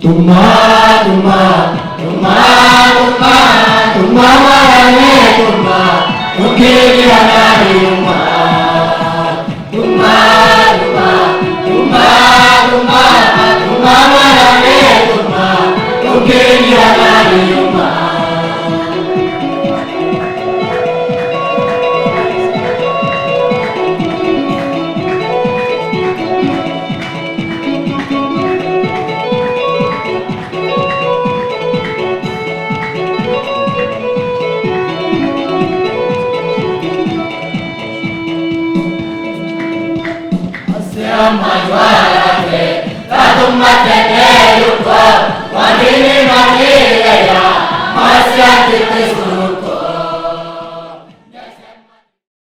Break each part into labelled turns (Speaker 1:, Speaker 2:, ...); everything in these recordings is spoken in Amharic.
Speaker 1: Tuma tuma tuma tuma tuma marane tuma ukeli anari tuma tuma tuma tuma tuma tuma marane tuma ukeli anari tuma.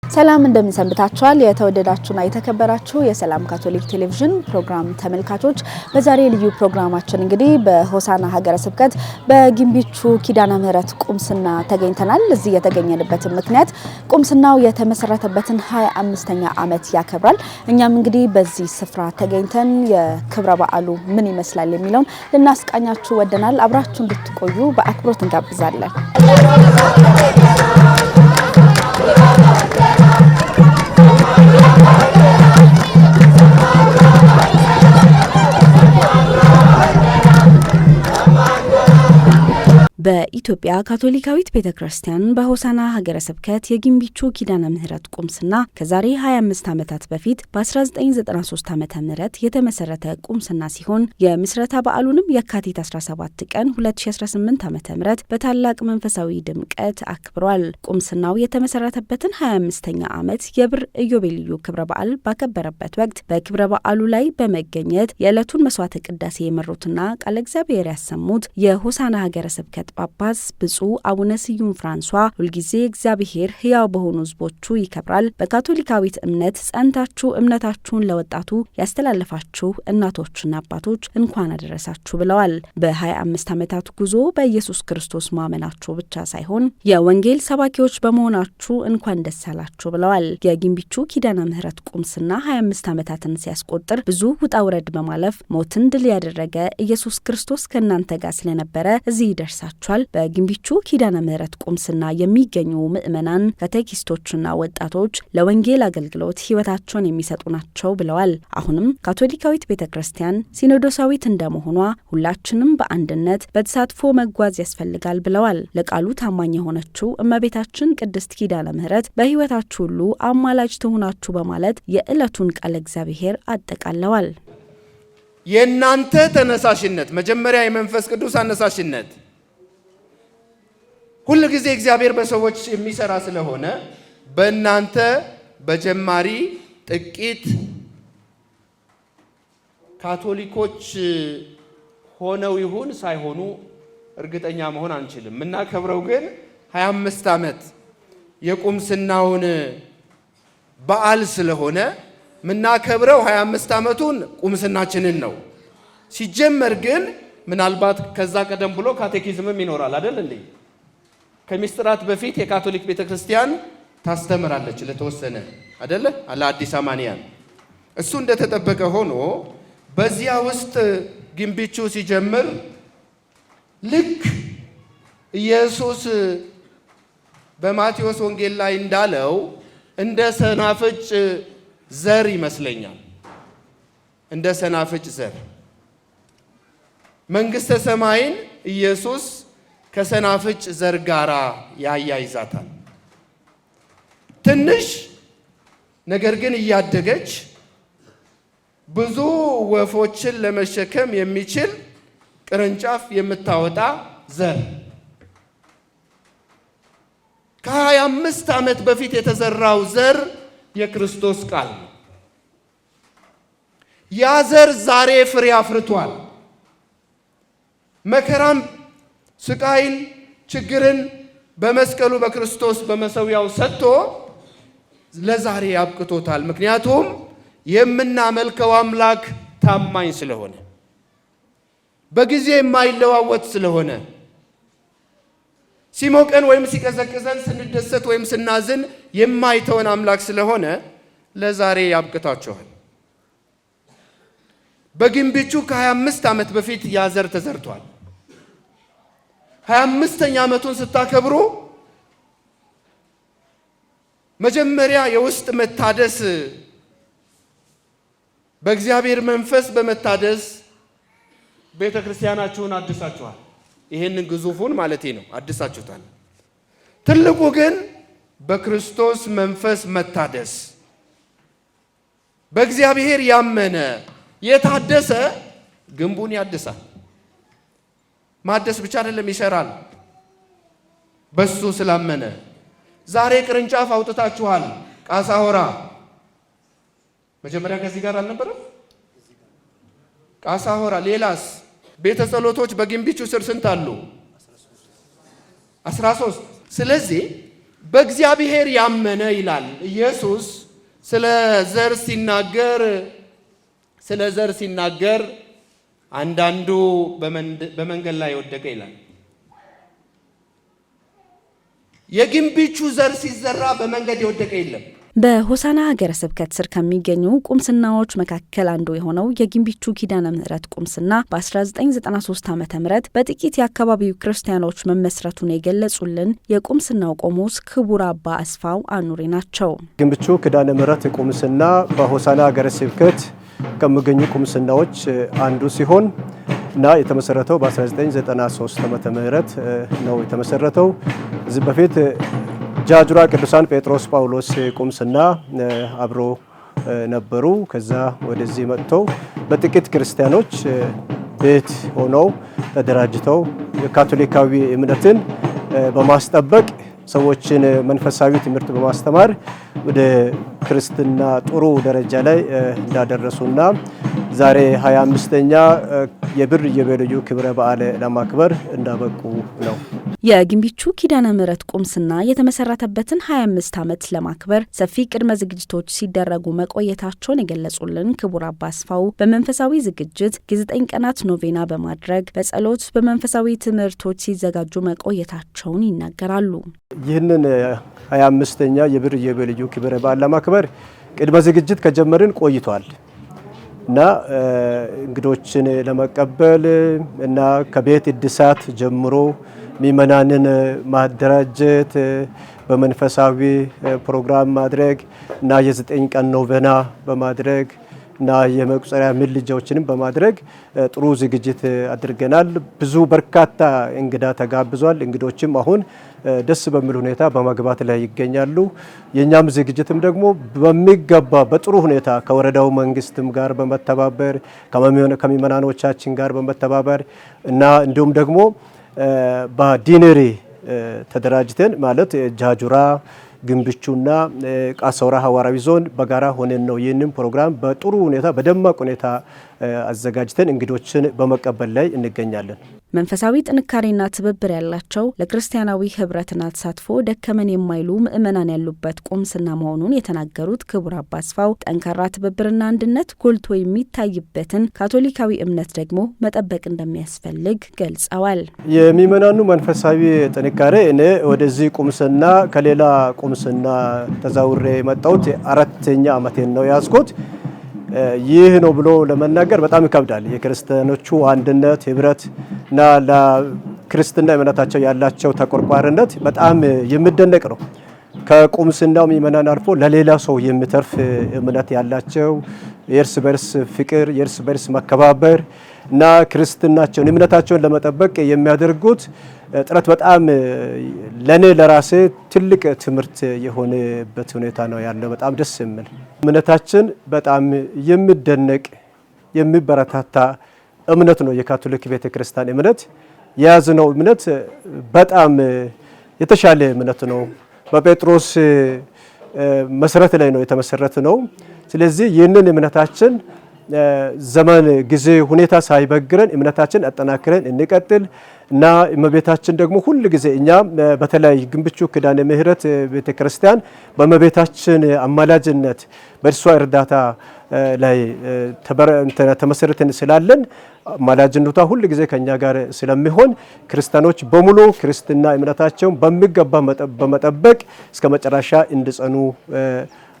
Speaker 2: ሰላም እንደምን ሰንብታችኋል? የተወደዳችሁና የተከበራችሁ የሰላም ካቶሊክ ቴሌቪዥን ፕሮግራም ተመልካቾች፣ በዛሬ ልዩ ፕሮግራማችን እንግዲህ በሆሳና ሀገረ ስብከት በጊምቢቹ ኪዳነ ምህረት ቁምስና ተገኝተናል። እዚህ የተገኘንበት ምክንያት ቁምስናው የተመሰረተበትን 25ኛ ዓመት ያከብራል። እኛም እንግዲህ በዚህ ስፍራ ተገኝተን የክብረ በዓሉ ምን ይመስላል የሚለውን ልናስቃኛችሁ ወደናል። አብራችሁ እንድትቆዩ በአክብሮት እንጋብዛለን። በኢትዮጵያ ካቶሊካዊት ቤተክርስቲያን በሆሳና ሀገረ ስብከት የጊምቢቹ ኪዳነ ምህረት ቁምስና ከዛሬ 25 ዓመታት በፊት በ1993 ዓመተ ምህረት የተመሰረተ ቁምስና ሲሆን የምስረታ በዓሉንም የካቲት 17 ቀን 2018 ዓመተ ምህረት በታላቅ መንፈሳዊ ድምቀት አክብሯል። ቁምስናው የተመሰረተበትን 25ኛ ዓመት የብር ኢዮቤልዩ ክብረ በዓል ባከበረበት ወቅት በክብረ በዓሉ ላይ በመገኘት የዕለቱን መስዋዕተ ቅዳሴ የመሩትና ቃለ እግዚአብሔር ያሰሙት የሆሳና ሀገረ ስብከት ጳጳስ ብፁዕ አቡነ ስዩም ፍራንሷ ሁልጊዜ እግዚአብሔር ሕያው በሆኑ ሕዝቦቹ ይከብራል፣ በካቶሊካዊት እምነት ጸንታችሁ እምነታችሁን ለወጣቱ ያስተላለፋችሁ እናቶችና አባቶች እንኳን አደረሳችሁ ብለዋል። በ25 ዓመታት ጉዞ በኢየሱስ ክርስቶስ ማመናችሁ ብቻ ሳይሆን የወንጌል ሰባኪዎች በመሆናችሁ እንኳን ደስ አላችሁ ብለዋል። የጊምቢቹ ኪዳነ ምህረት ቁምስና 25 ዓመታትን ሲያስቆጥር ብዙ ውጣ ውረድ በማለፍ ሞትን ድል ያደረገ ኢየሱስ ክርስቶስ ከእናንተ ጋር ስለነበረ እዚህ ይደርሳል። በጊምቢቹ ኪዳነ ምህረት ቁምስና የሚገኙ ምእመናን ካቴኪስቶችና ወጣቶች ለወንጌል አገልግሎት ሕይወታቸውን የሚሰጡ ናቸው ብለዋል። አሁንም ካቶሊካዊት ቤተክርስቲያን ሲኖዶሳዊት እንደመሆኗ ሁላችንም በአንድነት በተሳትፎ መጓዝ ያስፈልጋል ብለዋል። ለቃሉ ታማኝ የሆነችው እመቤታችን ቅድስት ኪዳነ ምህረት በሕይወታችሁ ሁሉ አማላጅ ትሆናችሁ በማለት የዕለቱን ቃለ እግዚአብሔር አጠቃለዋል።
Speaker 3: የእናንተ ተነሳሽነት መጀመሪያ የመንፈስ ቅዱስ አነሳሽነት ሁሉ ጊዜ እግዚአብሔር በሰዎች የሚሰራ ስለሆነ በእናንተ በጀማሪ ጥቂት ካቶሊኮች ሆነው ይሁን ሳይሆኑ እርግጠኛ መሆን አንችልም። የምናከብረው ግን 25 ዓመት የቁምስናውን በዓል ስለሆነ የምናከብረው 25 ዓመቱን ቁምስናችንን ነው። ሲጀመር ግን ምናልባት ከዛ ቀደም ብሎ ካቴኪዝምም ይኖራል አይደል እንዴ? ከሚስጥራት በፊት የካቶሊክ ቤተክርስቲያን ታስተምራለች ለተወሰነ አይደለ ለአዲስ አማንያን። እሱ እንደተጠበቀ ሆኖ በዚያ ውስጥ ጊምቢቹ ሲጀምር ልክ ኢየሱስ በማቴዎስ ወንጌል ላይ እንዳለው እንደ ሰናፍጭ ዘር ይመስለኛል። እንደ ሰናፍጭ ዘር መንግሥተ ሰማይን ኢየሱስ ከሰናፍጭ ዘር ጋር ያያይዛታል። ትንሽ ነገር ግን እያደገች ብዙ ወፎችን ለመሸከም የሚችል ቅርንጫፍ የምታወጣ ዘር ከ25 ዓመት በፊት የተዘራው ዘር የክርስቶስ ቃል ነው። ያ ዘር ዛሬ ፍሬ አፍርቷል። መከራም ስቃይን ችግርን በመስቀሉ በክርስቶስ በመሰዊያው ሰጥቶ ለዛሬ ያብቅቶታል። ምክንያቱም የምናመልከው አምላክ ታማኝ ስለሆነ በጊዜ የማይለዋወጥ ስለሆነ ሲሞቀን ወይም ሲቀዘቅዘን ስንደሰት ወይም ስናዝን የማይተወን አምላክ ስለሆነ ለዛሬ ያብቅታችኋል። በግንቢቹ ከ25 ዓመት በፊት ያዘር ተዘርቷል። 25ኛ ዓመቱን ስታከብሩ መጀመሪያ የውስጥ መታደስ በእግዚአብሔር መንፈስ በመታደስ ቤተ ክርስቲያናችሁን አድሳችኋል። ይሄንን ግዙፉን ማለቴ ነው አድሳችሁታል። ትልቁ ግን በክርስቶስ መንፈስ መታደስ በእግዚአብሔር ያመነ የታደሰ ግንቡን ያድሳል። ማደስ ብቻ አይደለም ይሰራል። በሱ ስላመነ ዛሬ ቅርንጫፍ አውጥታችኋል። ቃሳ ሆራ መጀመሪያ ከዚህ ጋር አልነበረም? ቃሳ ሆራ ሌላስ? ቤተ ጸሎቶች በግንቢቹ ስር ስንት አሉ? 13። ስለዚህ በእግዚአብሔር ያመነ ይላል ኢየሱስ ስለ ዘር ሲናገር አንዳንዱ በመንገድ ላይ ወደቀ ይላል። የግንቢቹ ዘር ሲዘራ በመንገድ የወደቀ የለም።
Speaker 2: በሆሳና ሀገረ ስብከት ስር ከሚገኙ ቁምስናዎች መካከል አንዱ የሆነው የግንቢቹ ኪዳነ ምሕረት ቁምስና በ1993 ዓ.ም በጥቂት የአካባቢው ክርስቲያኖች መመስረቱን የገለጹልን የቁምስናው ቆሞስ ክቡር አባ አስፋው አኑሪ ናቸው።
Speaker 4: ግንቢቹ ኪዳነ ምሕረት ቁምስና በሆሳና ሀገረ ስብከት ከሚገኙ ቁምስናዎች አንዱ ሲሆን እና የተመሰረተው በ1993 ዓ.ም ነው የተመሰረተው። እዚህ በፊት ጃጁራ ቅዱሳን ጴጥሮስ ጳውሎስ ቁምስና አብሮ ነበሩ። ከዛ ወደዚህ መጥተው በጥቂት ክርስቲያኖች ቤት ሆነው ተደራጅተው የካቶሊካዊ እምነትን በማስጠበቅ ሰዎችን መንፈሳዊ ትምህርት በማስተማር ወደ ክርስትና ጥሩ ደረጃ ላይ እንዳደረሱና ዛሬ 25ኛ የብር ኢዮቤልዩ ክብረ በዓል ለማክበር እንዳበቁ ነው።
Speaker 2: የግንቢቹ ኪዳነ ምሕረት ቁምስና የተመሰረተበትን 25 ዓመት ለማክበር ሰፊ ቅድመ ዝግጅቶች ሲደረጉ መቆየታቸውን የገለጹልን ክቡር አባ አስፋው በመንፈሳዊ ዝግጅት የ9 ቀናት ኖቬና በማድረግ በጸሎት በመንፈሳዊ ትምህርቶች ሲዘጋጁ መቆየታቸውን ይናገራሉ።
Speaker 4: ይህንን 25ኛ የብር ኢዮቤልዩ ክብረ በዓል ለማክበር ቅድመ ዝግጅት ከጀመርን ቆይቷል እና እንግዶችን ለመቀበል እና ከቤት እድሳት ጀምሮ ምእመናንን ማደራጀት በመንፈሳዊ ፕሮግራም ማድረግ እና የ9 ቀን ኖቬና በማድረግ እና የመቁጠሪያ ምልጃዎችንም በማድረግ ጥሩ ዝግጅት አድርገናል። ብዙ በርካታ እንግዳ ተጋብዟል። እንግዶችም አሁን ደስ በሚል ሁኔታ በመግባት ላይ ይገኛሉ። የኛም ዝግጅትም ደግሞ በሚገባ በጥሩ ሁኔታ ከወረዳው መንግስትም ጋር በመተባበር ከምእመናኖቻችን ጋር በመተባበር እና እንዲሁም ደግሞ በዲነሪ ተደራጅተን ማለት ጃጁራ ግንቢቹና ቃሳ ሆራ ሐዋርያዊ ዞን በጋራ ሆነን ነው ይህንን ፕሮግራም በጥሩ ሁኔታ በደማቅ ሁኔታ አዘጋጅተን እንግዶችን በመቀበል ላይ እንገኛለን።
Speaker 2: መንፈሳዊ ጥንካሬና ትብብር ያላቸው ለክርስቲያናዊ ህብረትና ተሳትፎ ደከመን የማይሉ ምእመናን ያሉበት ቁምስና መሆኑን የተናገሩት ክቡር አባ አስፋው ጠንካራ ትብብርና አንድነት ጎልቶ የሚታይበትን ካቶሊካዊ እምነት ደግሞ መጠበቅ እንደሚያስፈልግ ገልጸዋል።
Speaker 4: የሚመናኑ መንፈሳዊ ጥንካሬ እኔ ወደዚህ ቁምስና ከሌላ ቁምስና ተዛውሬ የመጣሁት 4ኛ ዓመቴን ነው ያዝኩት። ይህ ነው ብሎ ለመናገር በጣም ይከብዳል። የክርስቲያኖቹ አንድነት ህብረት እና ለክርስትና እምነታቸው ያላቸው ተቆርቋሪነት በጣም የሚደነቅ ነው። ከቁምስናው ምእመናን አልፎ ለሌላ ሰው የሚተርፍ እምነት ያላቸው የእርስ በርስ ፍቅር፣ የእርስ በርስ መከባበር እና ክርስትናቸውን እምነታቸውን ለመጠበቅ የሚያደርጉት ጥረት በጣም ለኔ ለራሴ ትልቅ ትምህርት የሆነበት ሁኔታ ነው ያለው። በጣም ደስ የሚል እምነታችን በጣም የሚደነቅ የሚበረታታ እምነት ነው። የካቶሊክ ቤተክርስቲያን እምነት የያዝነው እምነት በጣም የተሻለ እምነት ነው። በጴጥሮስ መሰረት ላይ ነው የተመሰረተ ነው። ስለዚህ ይህንን እምነታችን ዘመን ጊዜ ሁኔታ ሳይበግረን እምነታችን አጠናክረን እንቀጥል እና እመቤታችን ደግሞ ሁሉ ጊዜ እኛ በተለይ ግንቢቹ ኪዳነ ምሕረት ቤተክርስቲያን በእመቤታችን አማላጅነት በእርሷ እርዳታ ላይ ተመሰረተን ስላለን አማላጅነቷ ሁሉ ጊዜ ከኛ ጋር ስለሚሆን ክርስቲያኖች በሙሉ ክርስትና እምነታቸውን በሚገባ በመጠበቅ እስከ መጨረሻ እንዲጸኑ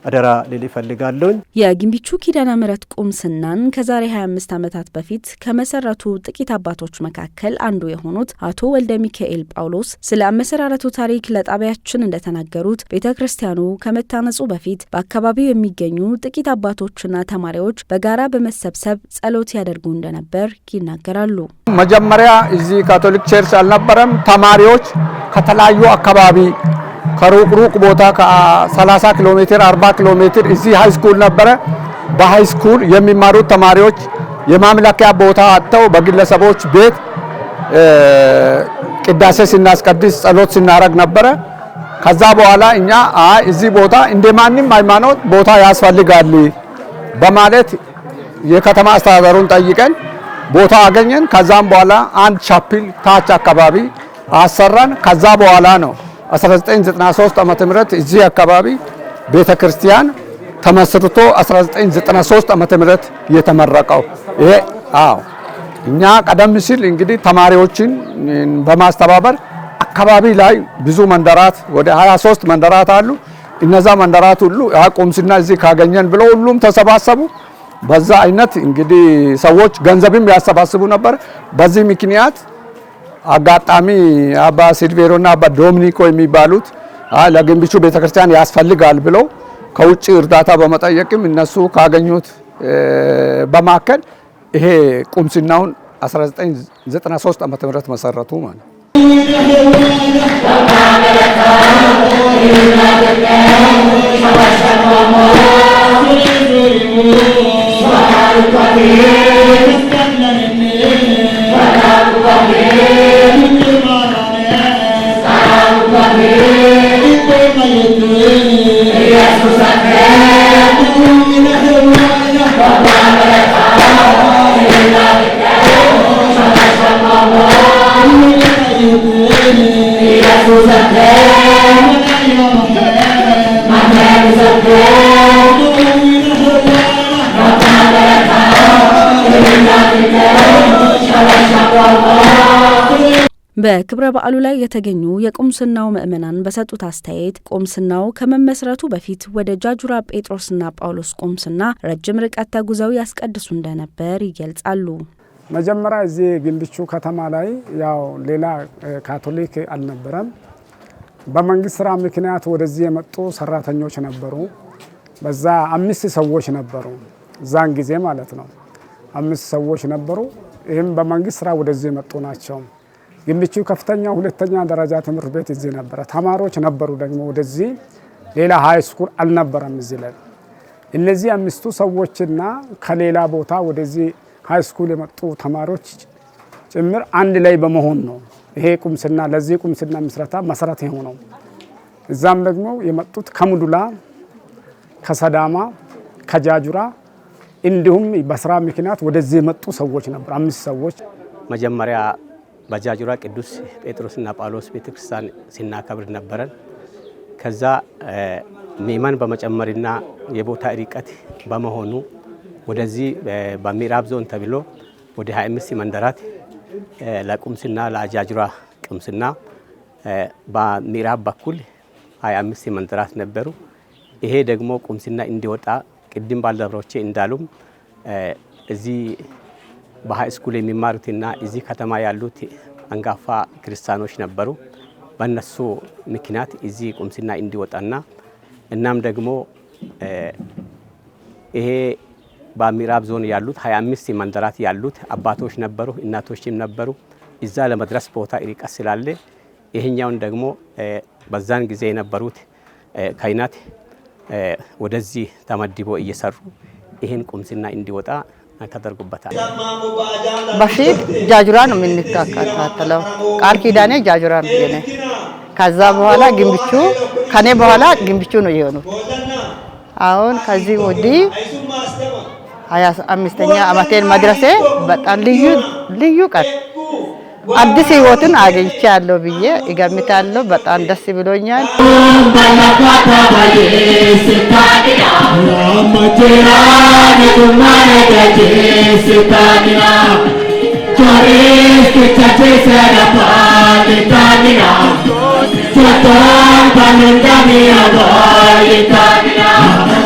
Speaker 4: አደራ ልል እፈልጋለሁ።
Speaker 2: የግንቢቹ ኪዳነ ምሕረት ቁምስናን ከዛሬ 25 ዓመታት በፊት ከመሰረቱ ጥቂት አባቶች መካከል አንዱ የሆኑት አቶ ወልደ ሚካኤል ጳውሎስ ስለ አመሰራረቱ ታሪክ ለጣቢያችን እንደተናገሩት ቤተክርስቲያኑ ከመታነጹ በፊት በአካባቢው የሚገኙ ጥቂት አባቶችና ተማሪዎች በጋራ በመሰብሰብ ጸሎት ያደርጉ እንደነበር ይናገራሉ።
Speaker 5: መጀመሪያ እዚህ ካቶሊክ ቸርች አልነበረም። ተማሪዎች ከተለያዩ አካባቢ ከሩቅ ቦታ ከ30 ኪሎ ሜትር 40 ኪሎ ሜትር እዚህ ሃይ ስኩል ነበረ። በሃይ ስኩል የሚማሩት ተማሪዎች የማምለኪያ ቦታ አጥተው በግለሰቦች ቤት ቅዳሴ ስናስቀድስ ጸሎት ስናረግ ነበረ። ከዛ በኋላ እኛ እዚህ ቦታ እንደማንም ሃይማኖት ቦታ ያስፈልጋል በማለት የከተማ አስተዳደሩን ጠይቀን ቦታ አገኘን። ከዛም በኋላ አንድ ቻፕል ታች አካባቢ አሰራን። ከዛ በኋላ ነው 1993 ዓመተ ምህረት እዚህ አካባቢ ቤተክርስቲያን ተመስርቶ 1993 ዓመተ ምህረት የተመረቀው። ይሄ እኛ ቀደም ሲል እንግዲህ ተማሪዎችን በማስተባበር አካባቢ ላይ ብዙ መንደራት ወደ 23 መንደራት አሉ። እነዛ መንደራት ሁሉ ቁምስና እዚህ ካገኘን ብለው ሁሉም ተሰባሰቡ። በዛ አይነት እንግዲህ ሰዎች ገንዘብም ያሰባስቡ ነበር። በዚህ ምክንያት አጋጣሚ አባ ሲልቬሮና አባ ዶሚኒኮ የሚባሉት ለግንቢቹ ቤተክርስቲያን ያስፈልጋል ብለው ከውጭ እርዳታ በመጠየቅም እነሱ ካገኙት በማከል ይሄ ቁምስናውን 1993 ዓመተ ምህረት መሰረቱ ማለት ነው።
Speaker 2: በክብረ በዓሉ ላይ የተገኙ የቁምስናው ምእመናን በሰጡት አስተያየት ቁምስናው ከመመስረቱ በፊት ወደ ጃጁራ ጴጥሮስና ጳውሎስ ቁምስና ረጅም ርቀት ተጉዘው ያስቀድሱ እንደነበር ይገልጻሉ።
Speaker 6: መጀመሪያ እዚህ ግንቢቹ ከተማ ላይ ያው ሌላ ካቶሊክ አልነበረም። በመንግስት ስራ ምክንያት ወደዚህ የመጡ ሰራተኞች ነበሩ። በዛ 5 ሰዎች ነበሩ፣ ዛን ጊዜ ማለት ነው 5 ሰዎች ነበሩ። ይህም በመንግስት ስራ ወደዚህ የመጡ ናቸው። ግንቢቹ ከፍተኛ ሁለተኛ ደረጃ ትምህርት ቤት እዚህ ነበረ። ተማሪዎች ነበሩ ደግሞ ወደዚህ ሌላ ሃይ ስኩል አልነበረም እዚህ ላይ። እነዚህ 5ቱ ሰዎችና ከሌላ ቦታ ወደዚህ ሃይ ስኩል የመጡ ተማሪዎች ጭምር አንድ ላይ በመሆን ነው ይሄ ቁምስና ለዚህ ቁምስና ምስረታ መሰረት የሆነው። እዛም ደግሞ የመጡት ከሙዱላ፣ ከሰዳማ፣ ከጃጁራ እንዲሁም በስራ ምክንያት ወደዚህ የመጡ ሰዎች ነበሩ 5 ሰዎች።
Speaker 7: መጀመሪያ በጃጁራ ቅዱስ ጴጥሮስና ጳውሎስ ቤተክርስቲያን ሲናከብር ነበረን። ከዛ ምእመናን በመጨመርና የቦታ ርቀት በመሆኑ ወደዚህ በምዕራብ ዞን ተብሎ ወደ 25 መንደራት ለቁምስና ለጃጁራ ቁምስና በምዕራብ በኩል 25 መንደራት ነበሩ። ይሄ ደግሞ ቁምስና እንዲወጣ ቅድም ባልደረቦቼ እንዳሉም እዚህ በሃይ ስኩል የሚማሩትና እዚህ ከተማ ያሉት አንጋፋ ክርስቲያኖች ነበሩ። በእነሱ ምክንያት እዚህ ቁምስና እንዲወጣና እናም ደግሞ ይሄ በምዕራብ ዞን ያሉት 25 መንደራት ያሉት አባቶች ነበሩ፣ እናቶችም ነበሩ። እዛ ለመድረስ ቦታ ርቀት ስላለ ይሄኛውን ደግሞ በዛን ጊዜ የነበሩት ካህናት ወደዚህ ተመድቦ እየሰሩ ይሄን ቁምስና እንዲወጣ ተደርጎበታል።
Speaker 8: በፊት ጃጁራ ነው የምንከታተለው። ቃል ኪዳኔ ጃጁራ ነው የኔ። ከዛ በኋላ ግንቢቹ ከኔ በኋላ ግንቢቹ ነው የሆኑት። አሁን ከዚህ ወዲህ 25ኛ ዓመቴን መድረሴ በጣም ልዩ ቀን አዲስ ህይወትን አግኝቻለሁ ብዬ እገምታለሁ። በጣም ደስ ብሎኛል።
Speaker 1: Kita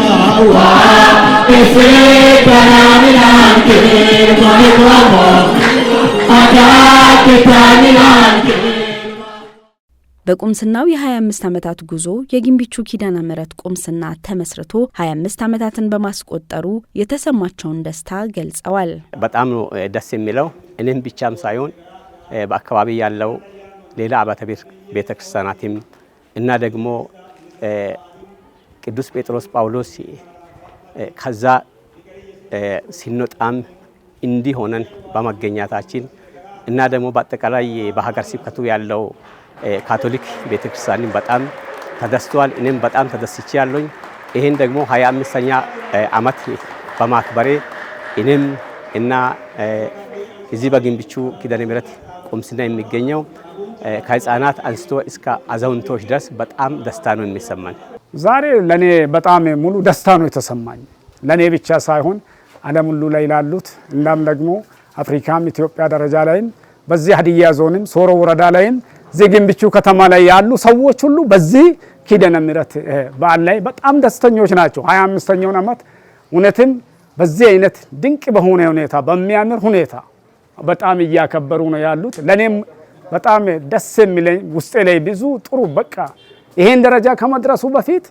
Speaker 2: በቁምስናው የ25 ዓመታት ጉዞ የጊምቢቹ ኪዳነ ምሕረት ቁምስና ተመስርቶ 25 ዓመታትን በማስቆጠሩ የተሰማቸውን ደስታ ገልጸዋል።
Speaker 7: በጣም ደስ የሚለው እኔም ብቻም ሳይሆን በአካባቢ ያለው ሌላ አብያተ ቤተክርስቲያናትም እና ደግሞ ቅዱስ ጴጥሮስ ጳውሎስ ከዛ ሲኖጣም እንዲህ ሆነን በመገኘታችን እና ደግሞ በአጠቃላይ በሀገር ስብከቱ ያለው ካቶሊክ ቤተክርስቲያን በጣም ተደስተዋል። እኔም በጣም ተደስቻለሁ። ይሄን ደግሞ 25ኛ ዓመት በማክበሬ እኔም እና እዚህ በጊምቢቹ ኪዳነ ምሕረት ቁምስና የሚገኘው ከህፃናት አንስቶ እስከ አዛውንቶች ድረስ በጣም ደስታ ነው የሚሰማን።
Speaker 6: ዛሬ ለኔ በጣም ሙሉ ደስታ ነው የተሰማኝ። ለኔ ብቻ ሳይሆን ዓለም ሁሉ ላይ ላሉት እናም ደግሞ አፍሪካም ኢትዮጵያ ደረጃ ላይም በዚህ ሀዲያ ዞንም ሶሮ ወረዳ ላይም ጊምቢቹ ከተማ ላይ ያሉ ሰዎች ሁሉ በዚህ ኪዳነ ምሕረት በዓል ላይ በጣም ደስተኞች ናቸው። 25ኛውን ዓመት እውነትም በዚህ አይነት ድንቅ በሆነ ሁኔታ በሚያምር ሁኔታ በጣም እያከበሩ ነው ያሉት። ለኔም በጣም ደስ የሚለኝ ውስጤ ላይ ብዙ ጥሩ በቃ ይሄን ደረጃ ከመድረሱ በፊት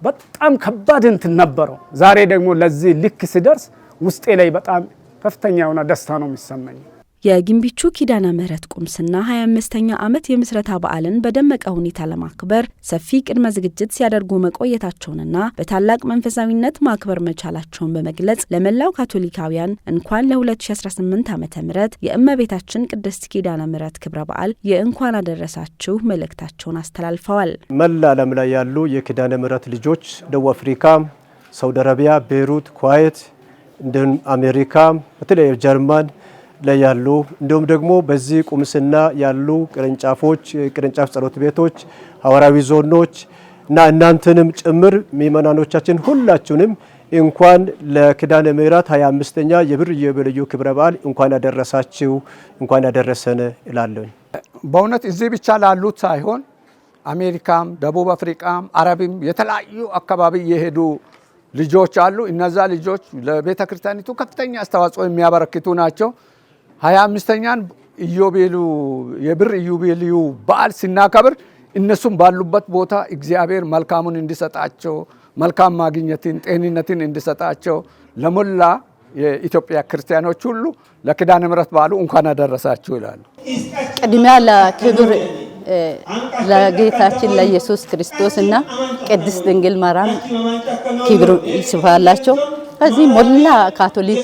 Speaker 6: በጣም ከባድ እንትን ነበረው። ዛሬ ደግሞ ለዚህ ልክ ሲደርስ ውስጤ ላይ በጣም ከፍተኛ የሆነ ደስታ ነው የሚሰማኝ።
Speaker 2: የጊምቢቹ ኪዳነ ምሕረት ቁምስና 25ኛ ዓመት የምስረታ በዓልን በደመቀ ሁኔታ ለማክበር ሰፊ ቅድመ ዝግጅት ሲያደርጉ መቆየታቸውንና በታላቅ መንፈሳዊነት ማክበር መቻላቸውን በመግለጽ ለመላው ካቶሊካውያን እንኳን ለ2018 ዓመተ ምህረት የእመቤታችን ቅድስት ኪዳነ ምሕረት ክብረ በዓል የእንኳን አደረሳችሁ መልእክታቸውን አስተላልፈዋል።
Speaker 4: መላ ዓለም ላይ ያሉ የኪዳነ ምሕረት ልጆች ደቡብ አፍሪካ፣ ሳውዲ አረቢያ፣ ቤይሩት፣ ኩዌት እንዲሁም አሜሪካ በተለይ ጀርመን ላይ ያሉ እንዲሁም ደግሞ በዚህ ቁምስና ያሉ ቅርንጫፍ ጸሎት ቤቶች፣ ሐዋርያዊ ዞኖች እና እናንተንም ጭምር ምእመናኖቻችን ሁላችሁንም እንኳን ለኪዳነ ምሕረት 25ኛ የብር ኢዮቤልዩ ክብረ በዓል እንኳን ያደረሳችሁ እንኳን ያደረሰን እላለሁ።
Speaker 5: በእውነት እዚህ ብቻ ላሉት ሳይሆን አሜሪካም፣ ደቡብ አፍሪካም፣ አረብም የተለያዩ አካባቢ የሄዱ ልጆች አሉ። እነዛ ልጆች ለቤተ ክርስቲያኒቱ ከፍተኛ አስተዋጽኦ የሚያበረክቱ ናቸው። 25ኛን የብር ኢዮቤልዩ በዓል ሲናከብር እነሱም ባሉበት ቦታ እግዚአብሔር መልካሙን እንዲሰጣቸው መልካም ማግኘትን ጤንነትን እንዲሰጣቸው ለሞላ የኢትዮጵያ ክርስቲያኖች ሁሉ ለኪዳነ ምሕረት በዓሉ እንኳን አደረሳችሁ ይላሉ።
Speaker 8: ቅድሚያ ለክብር ለጌታችን ለኢየሱስ ክርስቶስ እና ቅድስት ድንግል ማርያም ክብር ይስፋላቸው። ከዚህ ሞላ ካቶሊክ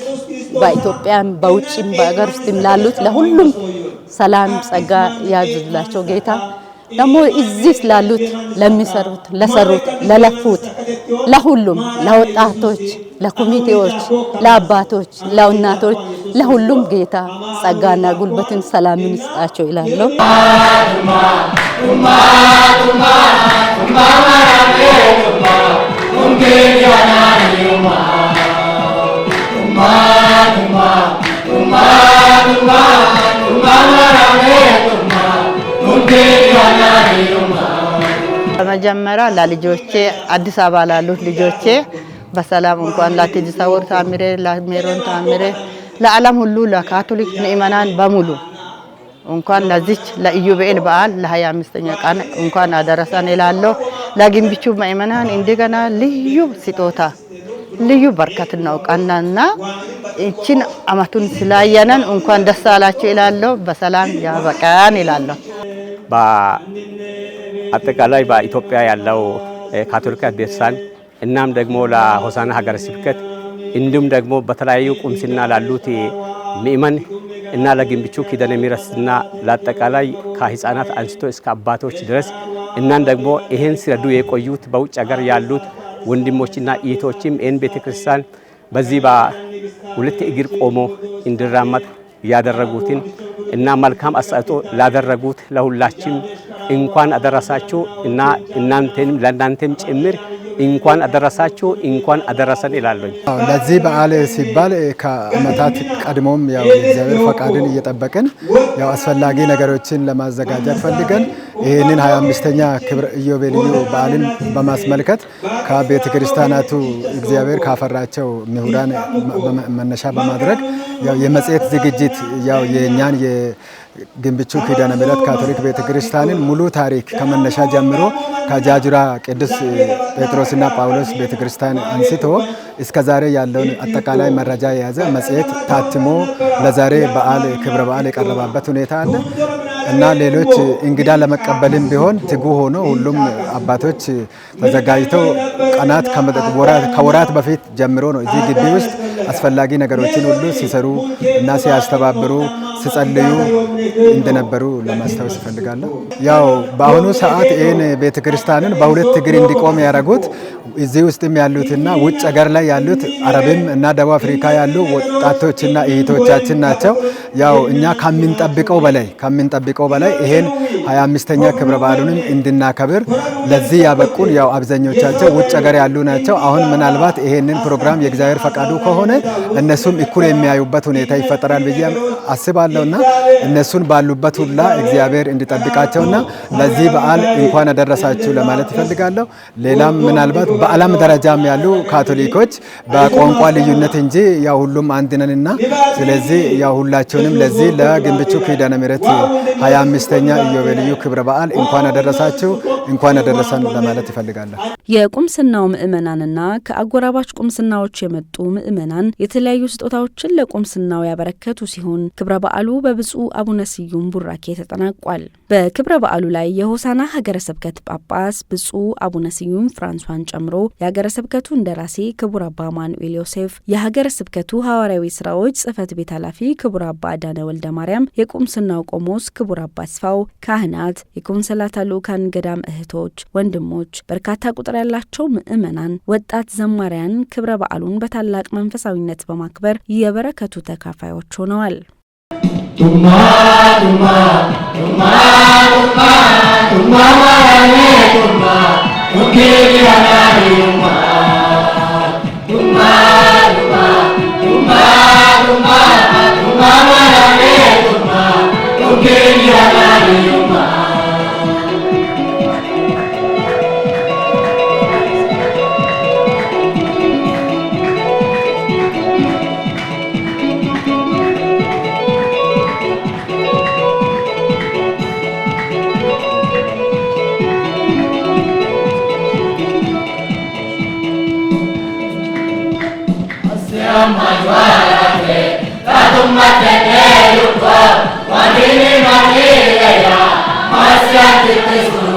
Speaker 8: በኢትዮጵያም በውጭም በአገር ውስጥም ላሉት ለሁሉም ሰላም ጸጋ ያዝላቸው ጌታ። ደግሞ እዚህ ላሉት ለሚሰሩት፣ ለሰሩት፣ ለለፉት ለሁሉም ለወጣቶች፣ ለኮሚቴዎች፣ ለአባቶች፣ ለእናቶች ለሁሉም ጌታ ጸጋና ጉልበትን ሰላምን ይስጣቸው ይላሉ። በመጀመሪያ ለልጆቼ አዲስ አበባ ላሉት ልጆቼ በሰላም እንኳን ለትጅሳወር ታምሬ ለሜሮን ታምሬ ለዓለም ሁሉ ለካቶሊክ ምእመናን በሙሉ እንኳን ለዚች ለኢዮቤል በዓል ለ25ኛ ቀን እንኳን አደረሰን እላለሁ። ለጊምቢቹ ምእመናን እንደገና ልዩ ስጦታ ልዩ በረከት ነው ቀናና እቺን አመቱን ስላየነን እንኳን ደስ አላችሁ እላለሁ። በሰላም ያበቃን እላለሁ።
Speaker 7: በአጠቃላይ በኢትዮጵያ ያለው ካቶሊክ ቤተክርስቲያን እናም ደግሞ ለሆሳና ሀገረ ስብከት እንዲሁም ደግሞ በተለያዩ ቁምስና ላሉት ምእመን እና ለጊምቢቹ ኪዳነ ምሕረትና ለአጠቃላይ ከህፃናት አንስቶ እስከ አባቶች ድረስ እናን ደግሞ ይሄን ሲረዱ የቆዩት በውጭ ሀገር ያሉት ወንድሞችና እህቶችም ይሄን ቤተክርስቲያን በዚህ በሁለት እግር ቆሞ እንዲራመድ ያደረጉትን እና መልካም አስተዋጽኦ ላደረጉት ለሁላችን እንኳን አደረሳችሁ እና ለእናንተም ጭምር እንኳን አደረሳችሁ እንኳን አደረሰን ይላልኝ።
Speaker 9: ለዚህ በዓል ሲባል ከዓመታት ቀድሞም ያው እግዚአብሔር ፈቃድን እየጠበቅን ያው አስፈላጊ ነገሮችን ለማዘጋጀት ፈልገን ይህንን 25ኛ ክብረ ኢዮቤልዩ በዓልን በማስመልከት ከቤተ ክርስቲያናቱ እግዚአብሔር ካፈራቸው ምሁራን መነሻ በማድረግ ያው የመጽሔት ዝግጅት ያው የኛን የግንብቹ ኪዳነ ምሕረት ካቶሊክ ቤተክርስቲያንን ሙሉ ታሪክ ከመነሻ ጀምሮ ከጃጁራ ቅዱስ ጴጥሮስና ጳውሎስ ቤተክርስቲያን አንስቶ እስከ ዛሬ ያለውን አጠቃላይ መረጃ የያዘ መጽሔት ታትሞ ለዛሬ በዓል ክብረ በዓል የቀረበበት ሁኔታ አለ እና ሌሎች እንግዳ ለመቀበልም ቢሆን ትጉ ሆኖ ሁሉም አባቶች ተዘጋጅተው ቀናት ከወራት በፊት ጀምሮ ነው እዚህ ግቢ ውስጥ አስፈላጊ ነገሮችን ሁሉ ሲሰሩ እና ሲያስተባብሩ ሲጸልዩ እንደነበሩ ለማስታወስ እፈልጋለሁ። ያው በአሁኑ ሰዓት ይህን ቤተክርስቲያንን በሁለት እግር እንዲቆም ያደረጉት እዚህ ውስጥም ያሉትና ውጭ ሀገር ላይ ያሉት አረብም እና ደቡብ አፍሪካ ያሉ ወጣቶችና እህቶቻችን ናቸው። ያው እኛ ከምንጠብቀው በላይ ይሄን 25ኛ ክብረ በዓሉንም እንድናከብር ለዚህ ያበቁን ያው አብዛኞቻቸው ውጭ ሀገር ያሉ ናቸው። አሁን ምናልባት ይሄንን ፕሮግራም የእግዚአብሔር ፈቃዱ ከሆነ እነሱም እኩል የሚያዩበት ሁኔታ ይፈጠራል ብዬ አስባለሁና እነሱን ባሉበት ሁላ እግዚአብሔር እንዲጠብቃቸውና ለዚህ በዓል እንኳን አደረሳችሁ ለማለት እፈልጋለሁ። ሌላም ምናልባት በዓለም ደረጃም ያሉ ካቶሊኮች በቋንቋ ልዩነት እንጂ ያው ሁሉም አንድ ነንና ስለዚህ ያው ሁላችሁንም ለዚህ ለግንብቹ ኪዳነ ምሕረት 25ኛ ኢዮቤልዩ ክብረ በዓል እንኳን አደረሳችሁ እንኳን አደረሰን ለማለት እፈልጋለሁ።
Speaker 2: የቁምስናው ምእመናንና ከአጎራባች ቁምስናዎች የመጡ ምእመናን የተለያዩ ስጦታዎችን ለቁምስናው ያበረከቱ ሲሆን ክብረ በዓሉ በብፁዕ አቡነ ስዩም ቡራኬ ተጠናቋል። በክብረ በዓሉ ላይ የሆሳና ሀገረ ስብከት ጳጳስ ብፁዕ አቡነ ስዩም ፍራንሷን ጨምሮ የሀገረ ስብከቱ እንደራሴ ክቡር አባ ማኑኤል ዮሴፍ፣ የሀገረ ስብከቱ ሐዋርያዊ ስራዎች ጽሕፈት ቤት ኃላፊ ክቡር አባ አዳነ ወልደ ማርያም፣ የቁምስናው ቆሞስ ክቡር አባ አስፋው፣ ካህናት፣ የኮንሰላታ ልኡካን ገዳም እህቶች፣ ወንድሞች፣ በርካታ ቁጥር ያላቸው ምእመናን፣ ወጣት ዘማሪያን ክብረ በዓሉን በታላቅ መንፈሳዊነት በማክበር የበረከቱ ተካፋዮች ሆነዋል። ቱማ ቱማ ቱማ ቱማ ቱማ ማራኔ ቱማ ቱኬሪያና ቱማ ቱማ ቱማ ቱማ ቱማ ቱማ ማራኔ ቱማ ቱኬሪያና ቱማ Masya